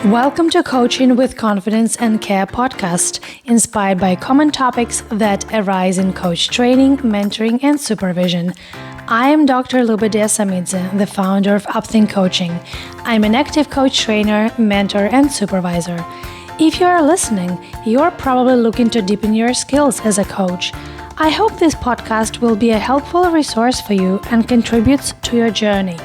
Welcome to Coaching with Confidence and Care podcast, inspired by common topics that arise in coach training, mentoring, and supervision. I am Dr. Luba Desamidze, the founder of Upthink Coaching. I'm an active coach trainer, mentor, and supervisor. If you are listening, you are probably looking to deepen your skills as a coach. I hope this podcast will be a helpful resource for you and contributes to your journey.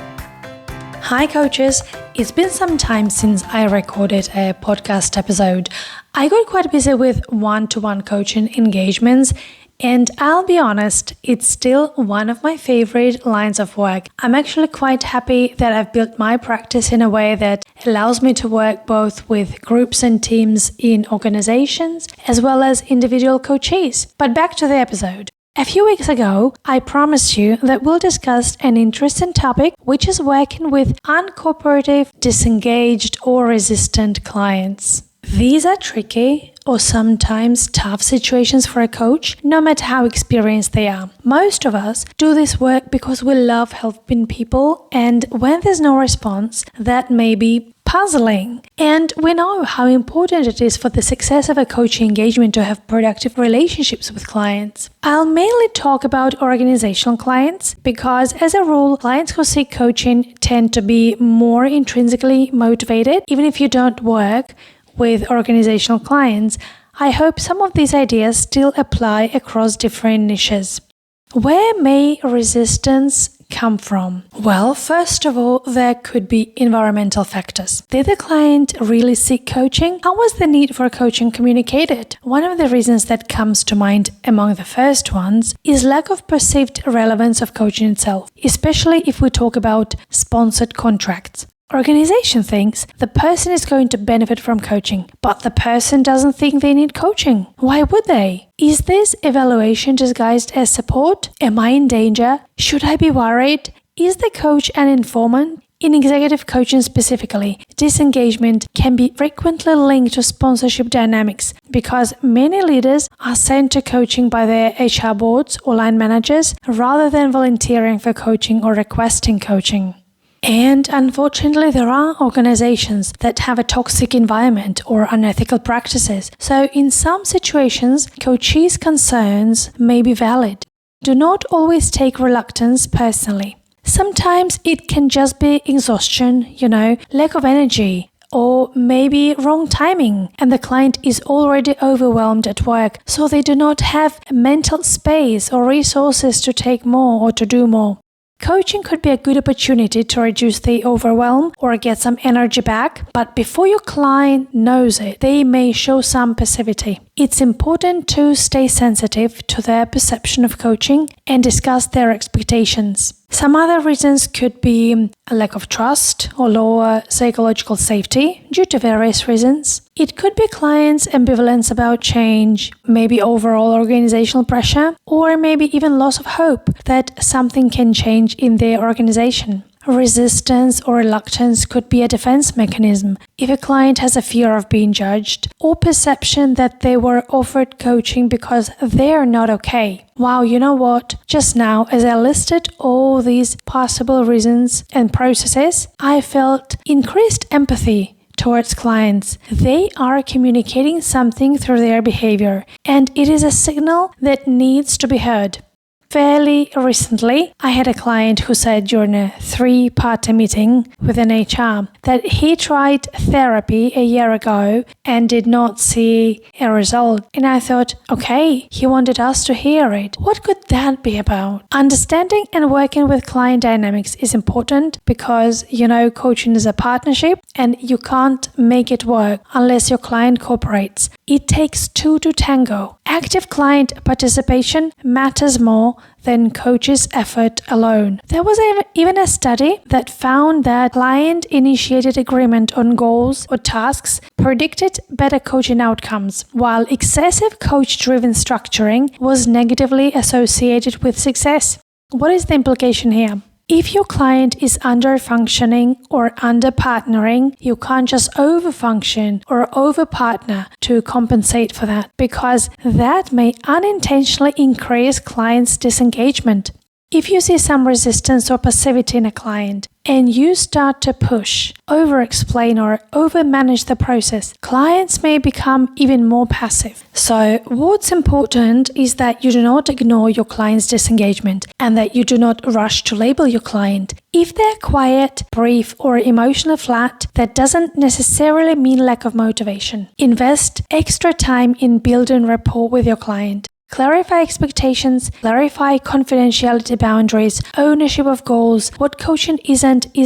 Hi coaches, it's been some time since I recorded a podcast episode. I got quite busy with one-to-one coaching engagements, and I'll be honest, it's still one of my favorite lines of work. I'm actually quite happy that I've built my practice in a way that allows me to work both with groups and teams in organizations as well as individual coachees. But back to the episode. A few weeks ago, I promised you that we'll discuss an interesting topic, which is working with uncooperative, disengaged, or resistant clients. These are tricky or sometimes tough situations for a coach, no matter how experienced they are. Most of us do this work because we love helping people, and when there's no response, that may be puzzling. And we know how important it is for the success of a coaching engagement to have productive relationships with clients. I'll mainly talk about organizational clients because, as a rule, clients who seek coaching tend to be more intrinsically motivated, even if you don't work with organizational clients. I hope some of these ideas still apply across different niches. Where may resistance come from? Well, first of all, there could be environmental factors. Did the client really seek coaching? How was the need for coaching communicated? One of the reasons that comes to mind among the first ones is lack of perceived relevance of coaching itself, especially if we talk about sponsored contracts. Organization thinks the person is going to benefit from coaching, but the person doesn't think they need coaching. Why would they? Is this evaluation disguised as support? Am I in danger? Should I be worried? Is the coach an informant? In executive coaching specifically, disengagement can be frequently linked to sponsorship dynamics because many leaders are sent to coaching by their HR boards or line managers rather than volunteering for coaching or requesting coaching. And unfortunately, there are organizations that have a toxic environment or unethical practices. So in some situations, coachees' concerns may be valid. Do not always take reluctance personally. Sometimes it can just be exhaustion, lack of energy, or maybe wrong timing, and the client is already overwhelmed at work, so they do not have mental space or resources to take more or to do more. Coaching could be a good opportunity to reduce the overwhelm or get some energy back, but before your client knows it, they may show some passivity. It's important to stay sensitive to their perception of coaching and discuss their expectations. Some other reasons could be a lack of trust or lower psychological safety due to various reasons. It could be clients' ambivalence about change, maybe overall organizational pressure, or maybe even loss of hope that something can change in their organization. Resistance or reluctance could be a defense mechanism if a client has a fear of being judged or perception that they were offered coaching because they're not okay. Wow, you know what? Just now, as I listed all these possible reasons and processes, I felt increased empathy towards clients. They are communicating something through their behavior, and it is a signal that needs to be heard. Fairly recently, I had a client who said during a 3-party meeting with an HR that he tried therapy a year ago and did not see a result. And I thought, okay, he wanted us to hear it. What could that be about? Understanding and working with client dynamics is important because, coaching is a partnership and you can't make it work unless your client cooperates. It takes two to tango. Active client participation matters more than coach's effort alone. There was even a study that found that client-initiated agreement on goals or tasks predicted better coaching outcomes, while excessive coach-driven structuring was negatively associated with success. What is the implication here? If your client is under-functioning or under-partnering, you can't just over-function or over-partner to compensate for that, because that may unintentionally increase clients' disengagement. If you see some resistance or passivity in a client and you start to push, over-explain or over-manage the process, clients may become even more passive. So what's important is that you do not ignore your client's disengagement and that you do not rush to label your client. If they're quiet, brief, or emotionally flat, that doesn't necessarily mean lack of motivation. Invest extra time in building rapport with your client. Clarify expectations, clarify confidentiality boundaries, ownership of goals, what coaching is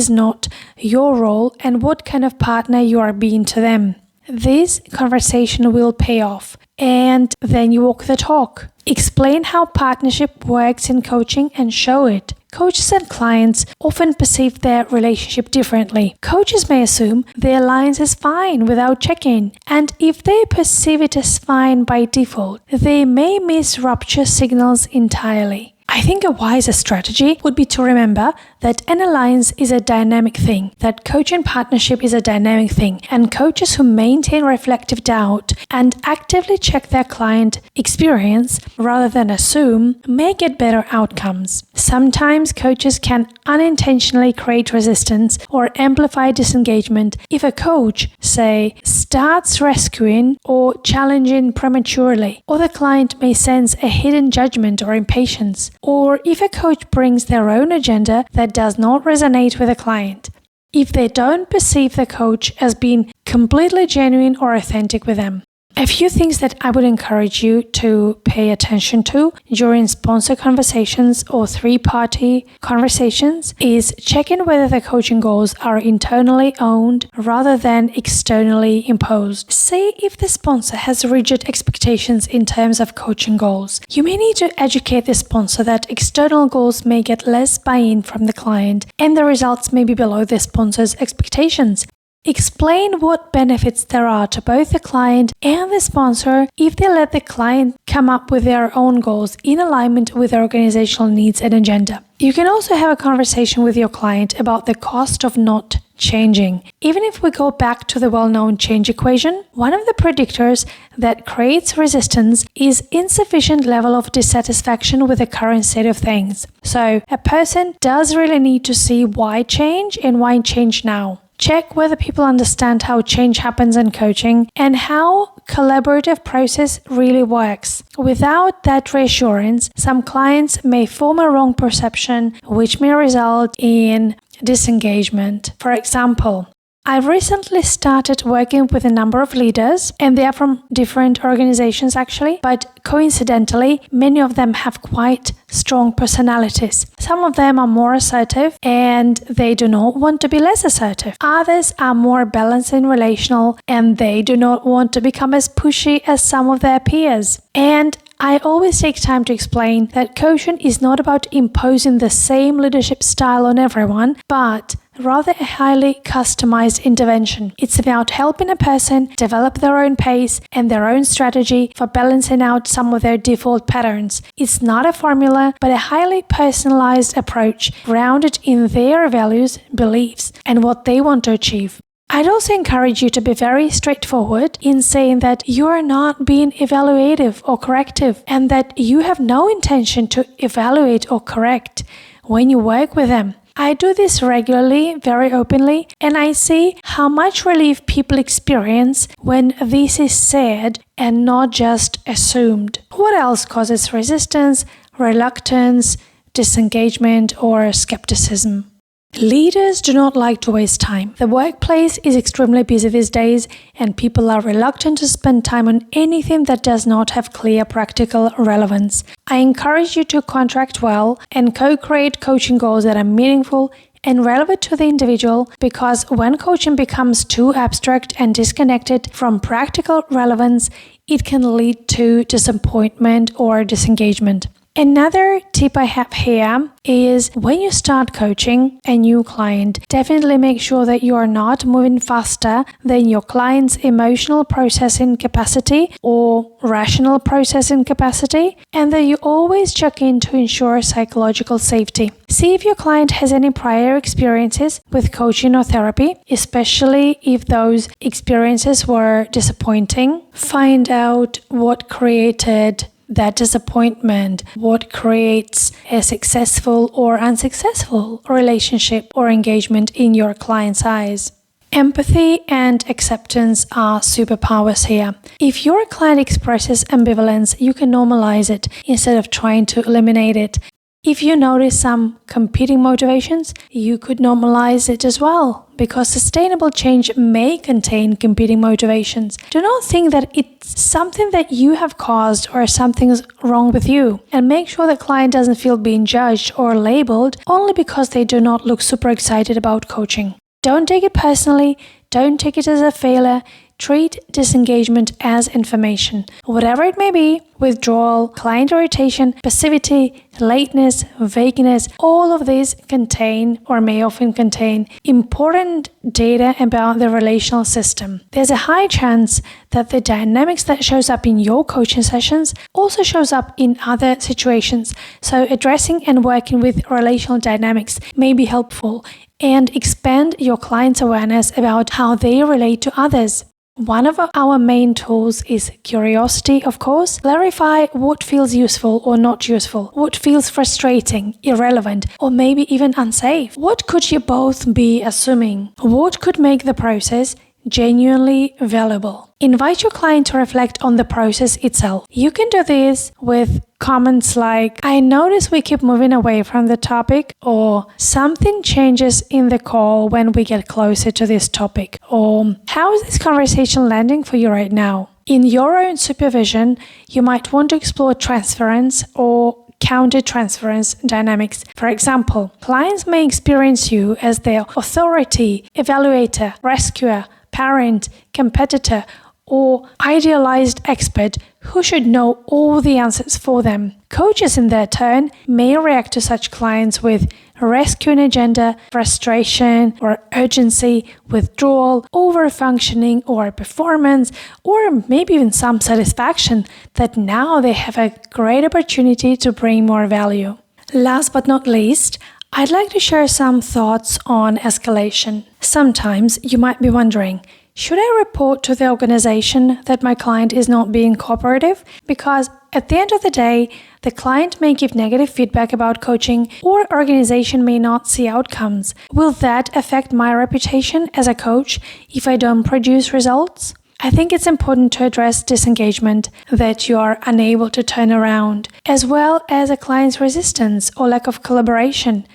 not your role, and what kind of partner you are being to them. This conversation will pay off, and then you walk the talk. Explain how partnership works in coaching and show it. Coaches and clients often perceive their relationship differently. Coaches may assume their alliance is fine without checking, and if they perceive it as fine by default, they may miss rupture signals entirely. I think a wiser strategy would be to remember that an alliance is a dynamic thing, that coaching partnership is a dynamic thing, and coaches who maintain reflective doubt and actively check their client experience rather than assume may get better outcomes. Sometimes coaches can unintentionally create resistance or amplify disengagement if a coach, say, starts rescuing or challenging prematurely, or the client may sense a hidden judgment or impatience, or if a coach brings their own agenda that does not resonate with the client, if they don't perceive the coach as being completely genuine or authentic with them. A few things that I would encourage you to pay attention to during sponsor conversations or three-party conversations is checking whether the coaching goals are internally owned rather than externally imposed. See if the sponsor has rigid expectations in terms of coaching goals. You may need to educate the sponsor that external goals may get less buy-in from the client and the results may be below the sponsor's expectations. Explain what benefits there are to both the client and the sponsor if they let the client come up with their own goals in alignment with their organizational needs and agenda. You can also have a conversation with your client about the cost of not changing. Even if we go back to the well-known change equation, one of the predictors that creates resistance is insufficient level of dissatisfaction with the current state of things. So a person does really need to see why change and why change now. Check whether people understand how change happens in coaching and how collaborative process really works. Without that reassurance, some clients may form a wrong perception, which may result in disengagement. For example, I've recently started working with a number of leaders, and they are from different organizations actually, but coincidentally, many of them have quite strong personalities. Some of them are more assertive and they do not want to be less assertive. Others are more balanced and relational and they do not want to become as pushy as some of their peers. And I always take time to explain that coaching is not about imposing the same leadership style on everyone, but rather a highly customized intervention. It's about helping a person develop their own pace and their own strategy for balancing out some of their default patterns. It's not a formula, but a highly personalized approach grounded in their values, beliefs, and what they want to achieve. I'd also encourage you to be very straightforward in saying that you are not being evaluative or corrective and that you have no intention to evaluate or correct when you work with them. I do this regularly, very openly, and I see how much relief people experience when this is said and not just assumed. What else causes resistance, reluctance, disengagement, or skepticism? Leaders do not like to waste time. The workplace is extremely busy these days, and people are reluctant to spend time on anything that does not have clear practical relevance. I encourage you to contract well and co-create coaching goals that are meaningful and relevant to the individual, because when coaching becomes too abstract and disconnected from practical relevance, it can lead to disappointment or disengagement. Another tip I have here is when you start coaching a new client, definitely make sure that you are not moving faster than your client's emotional processing capacity or rational processing capacity, and that you always check in to ensure psychological safety. See if your client has any prior experiences with coaching or therapy, especially if those experiences were disappointing. Find out what created that disappointment, what creates a successful or unsuccessful relationship or engagement in your client's eyes. Empathy and acceptance are superpowers here. If your client expresses ambivalence, you can normalize it instead of trying to eliminate it. If you notice some competing motivations, you could normalize it as well, because sustainable change may contain competing motivations. Do not think that it's something that you have caused or something's wrong with you, and make sure the client doesn't feel being judged or labeled only because they do not look super excited about coaching. Don't take it personally, don't take it as a failure. Treat disengagement as information. Whatever it may be, withdrawal, client irritation, passivity, lateness, vagueness, all of these contain or may often contain important data about the relational system. There's a high chance that the dynamics that shows up in your coaching sessions also shows up in other situations. So addressing and working with relational dynamics may be helpful and expand your client's awareness about how they relate to others. One of our main tools is curiosity, of course. Clarify what feels useful or not useful, what feels frustrating, irrelevant, or maybe even unsafe. What could you both be assuming? What could make the process genuinely valuable? Invite your client to reflect on the process itself. You can do this with comments like, I notice we keep moving away from the topic, or something changes in the call when we get closer to this topic, or how is this conversation landing for you right now? In your own supervision, you might want to explore transference or counter-transference dynamics. For example, clients may experience you as their authority, evaluator, rescuer, parent, competitor, or idealized expert who should know all the answers for them. Coaches, in their turn, may react to such clients with rescuing agenda, frustration or urgency, withdrawal, over-functioning or performance, or maybe even some satisfaction that now they have a great opportunity to bring more value. Last but not least, I'd like to share some thoughts on escalation. Sometimes you might be wondering, should I report to the organization that my client is not being cooperative? Because at the end of the day, the client may give negative feedback about coaching, or organization may not see outcomes. Will that affect my reputation as a coach if I don't produce results? I think it's important to address disengagement that you are unable to turn around, as well as a client's resistance or lack of collaboration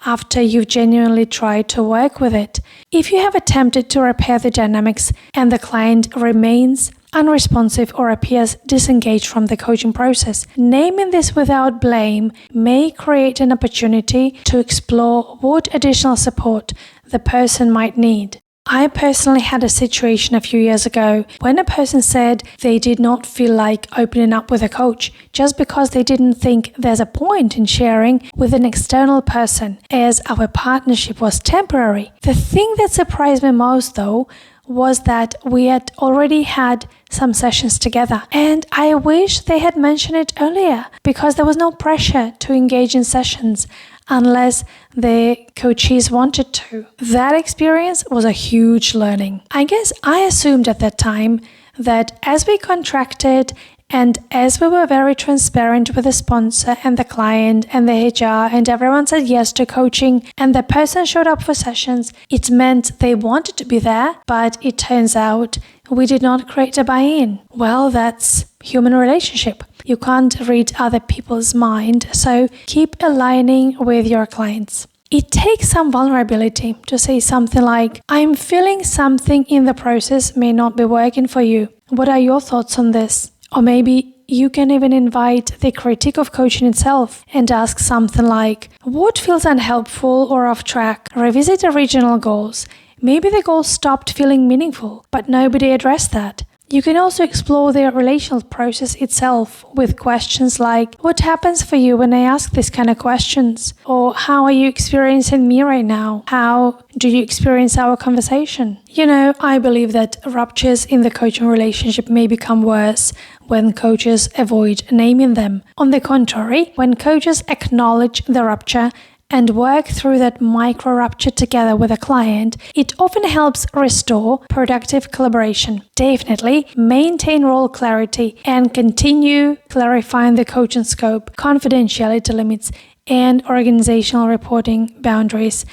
after you've genuinely tried to work with it. If you have attempted to repair the dynamics and the client remains unresponsive or appears disengaged from the coaching process, naming this without blame may create an opportunity to explore what additional support the person might need. I personally had a situation a few years ago when a person said they did not feel like opening up with a coach just because they didn't think there's a point in sharing with an external person, as our partnership was temporary. The thing that surprised me most, though, was that we had already had some sessions together, and I wish they had mentioned it earlier, because there was no pressure to engage in sessions unless the coachees wanted to. That experience was a huge learning. I guess I assumed at that time that as we contracted and as we were very transparent with the sponsor and the client and the HR, and everyone said yes to coaching and the person showed up for sessions, it meant they wanted to be there, but it turns out we did not create a buy-in. Well, that's human relationship. You can't read other people's mind, so keep aligning with your clients. It takes some vulnerability to say something like, I'm feeling something in the process may not be working for you. What are your thoughts on this? Or maybe you can even invite the critique of coaching itself and ask something like, what feels unhelpful or off track? Revisit original goals. Maybe the goals stopped feeling meaningful, but nobody addressed that. You can also explore the relational process itself with questions like, what happens for you when I ask these kind of questions? Or how are you experiencing me right now? How do you experience our conversation? I believe that ruptures in the coaching relationship may become worse when coaches avoid naming them. On the contrary, when coaches acknowledge the rupture and work through that micro rupture together with a client, it often helps restore productive collaboration. Definitely maintain role clarity and continue clarifying the coaching scope, confidentiality limits, and organizational reporting boundaries.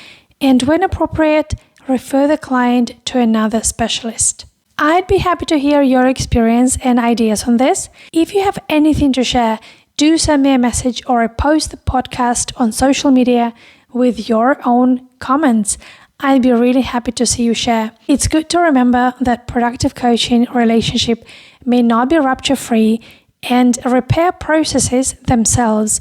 And when appropriate, refer the client to another specialist. I'd be happy to hear your experience and ideas on this. If you have anything to share, do send me a message or post the podcast on social media with your own comments. I'd be really happy to see you share. It's good to remember that productive coaching relationship may not be rupture-free, and repair processes themselves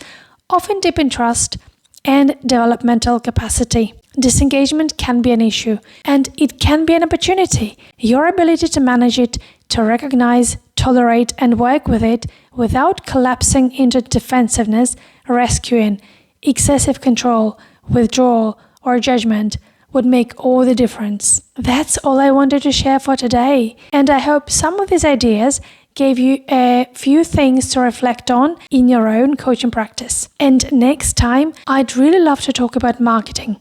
often deepen trust and developmental capacity. Disengagement can be an issue, and it can be an opportunity. Your ability to manage it, to recognize, tolerate, and work with it without collapsing into defensiveness, rescuing, excessive control, withdrawal, or judgment would make all the difference. That's all I wanted to share for today, and I hope some of these ideas gave you a few things to reflect on in your own coaching practice. And next time, I'd really love to talk about marketing,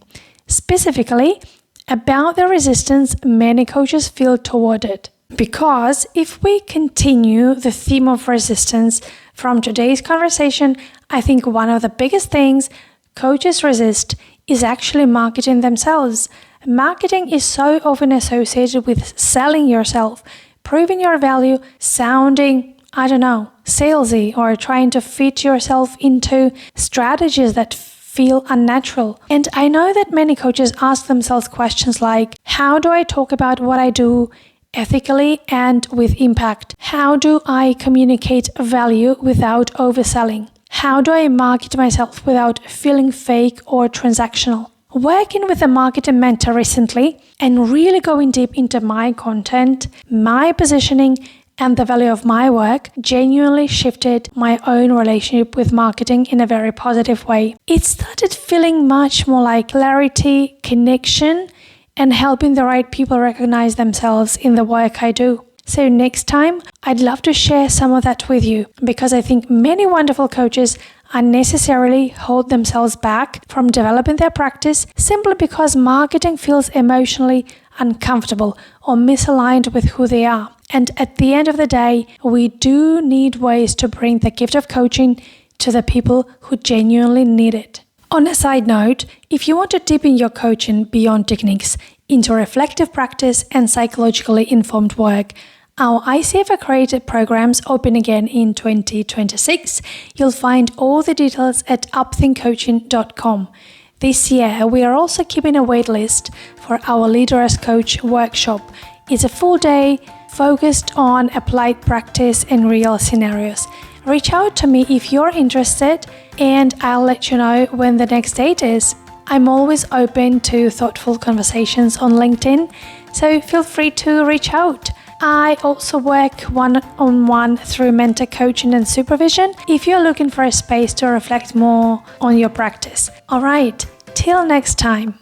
specifically about the resistance many coaches feel toward it. Because if we continue the theme of resistance from today's conversation, I think one of the biggest things coaches resist is actually marketing themselves. Marketing is so often associated with selling yourself, proving your value, sounding, salesy, or trying to fit yourself into strategies that feel unnatural. And I know that many coaches ask themselves questions like, how do I talk about what I do ethically and with impact? How do I communicate value without overselling? How do I market myself without feeling fake or transactional? Working with a marketing mentor recently and really going deep into my content, my positioning, and the value of my work genuinely shifted my own relationship with marketing in a very positive way. It started feeling much more like clarity, connection, and helping the right people recognize themselves in the work I do. So next time, I'd love to share some of that with you, because I think many wonderful coaches unnecessarily hold themselves back from developing their practice simply because marketing feels emotionally uncomfortable or misaligned with who they are. And at the end of the day, we do need ways to bring the gift of coaching to the people who genuinely need it. On a side note, if you want to deepen your coaching beyond techniques into reflective practice and psychologically informed work, our ICF accredited programs open again in 2026. You'll find all the details at upthinkcoaching.com. This year, we are also keeping a waitlist for our Leader as Coach workshop. It's a full day focused on applied practice in real scenarios. Reach out to me if you're interested, and I'll let you know when the next date is. I'm always open to thoughtful conversations on LinkedIn, so feel free to reach out. I also work one-on-one through mentor coaching and supervision if you're looking for a space to reflect more on your practice. All right, till next time.